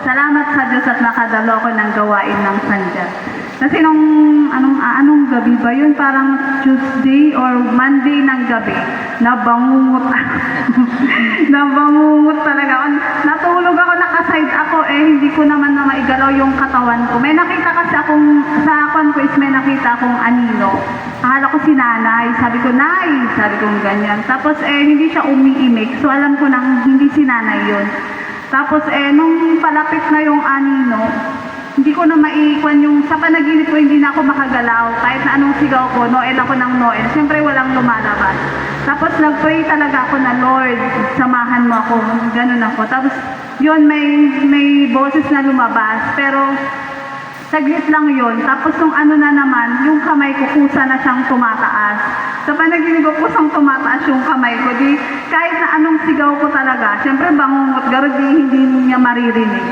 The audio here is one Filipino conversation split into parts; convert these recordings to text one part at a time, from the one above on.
Salamat sa Diyos at nakadalo ako ng gawain ng Sandya. Kasi nung anong gabi ba yun? Parang Tuesday or Monday ng gabi. Nabangungot ako. Nabangungot talaga ako. Natulog ako, nakaside ako hindi ko naman na maigalaw yung katawan ko. May nakita kasi akong, sa quiz may nakita akong anino. Akala ko si nanay. Sabi ko, nay! Sabi ko ganyan. Tapos hindi siya umiimik. So alam ko nang hindi si nanay yun. Tapos nung palapit na yung anino, hindi ko na maiikwan yung, sa panaginip ko hindi na ako makagalaw. Kahit na anong sigaw ko, Noel ako ng Noel. Siyempre walang lumalabas. Tapos nag-pray talaga ako na, Lord, samahan mo ako. Ganun ako. Tapos yun, may boses na lumabas. Pero saglit lang yun. Tapos yung na naman, yung kamay ko kusa na siyang tumataas. Sa panaginip ko kusang tumataas yung kamay ko. Di, kahit na anong sigaw ko talaga, siyempre bangungot, garod hindi niya maririnig.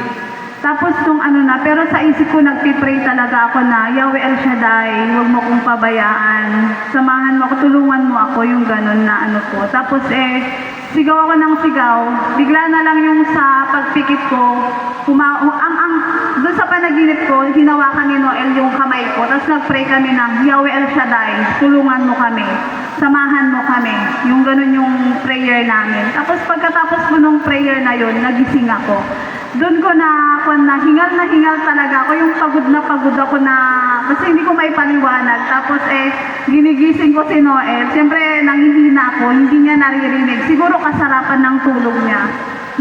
Tapos nung pero sa isip ko nagpipray talaga ako na, Yahweh El Shaddai, huwag mo kong pabayaan. Samahan mo ako, tulungan mo ako, yung ganun na ko. Tapos sigaw ako ng sigaw. Bigla na lang yung sa pagpikit ko, doon sa panaginip ko, hinawakan ni Noel yung kamay ko. Tapos nagpray kami ng, Yahweh El Shaddai, tulungan mo kami. Samahan mo kami. Yung ganun yung prayer namin. Tapos pagkatapos ko nung prayer na yun, nagising ako. Doon ko na hingal talaga ako. Yung pagod ako na, kasi hindi ko may paliwanag. Tapos ginigising ko si Noel. Siyempre, nanghihina ako, hindi niya naririnig. Siguro kasarapan ng tulog niya.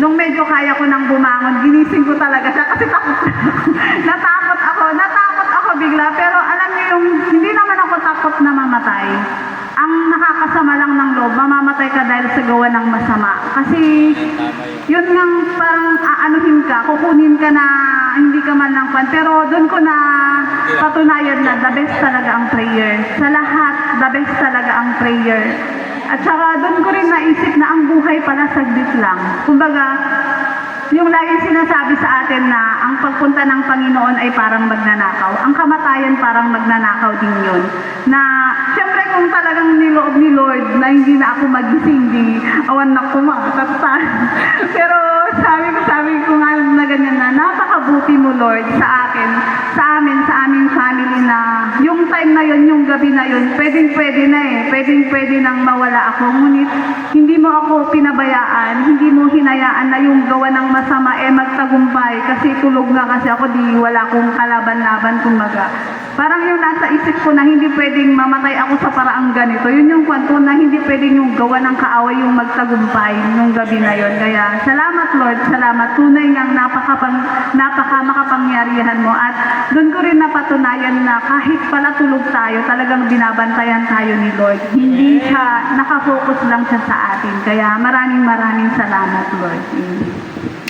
Nung medyo kaya ko nang bumangon, ginising ko talaga siya kasi natakot ako bigla. Pero alam niyo yung, hindi naman ako takot na mamatay. Ang nakakasama lang ng loob, mamamatay ka dahil sa gawa ng masama. Kasi yun ngang parang aanuhin ka, kukunin ka na hindi ka man lang pan. Pero doon ko na patunayan na the best talaga ang prayer. Sa lahat, the best talaga ang prayer. At saka doon ko rin naisip na ang buhay pala saglit lang. Kumbaga, yung laging sinasabi sa atin na ang pagpunta ng Panginoon ay parang magnanakaw. Ang kamatayan parang magnanakaw din yun. Na, syempre kung talagang niloob ni Lord na hindi na ako magising, di awan na kumakatan. Pero sabi ko nga na ganyan na, napakabuti mo Lord sa akin, sa aming family na yung time na yun, yung gabi na yun, pwedeng-pwede na pwedeng-pwede nang mawala ako. Ngunit hindi mo ako pinabayaan, hindi mo hinayaan na yung gawa ng masama magtagumpay kasi tulog na kasi ako, di wala akong kalaban-laban kumbaga. Parang yung nasa isip ko na hindi pwedeng mamatay ako sa paraang ganito. Yun yung kwento na hindi pwedeng yung gawa ng kaaway yung magtagumpay nung gabi na yun. Kaya salamat Lord, salamat. Tunay ngang napaka makapangyarihan mo. At doon ko rin napatunayan na kahit pala tulog tayo, talagang binabantayan tayo ni Lord. Hindi siya, nakafocus lang siya sa atin. Kaya maraming salamat Lord. Amen.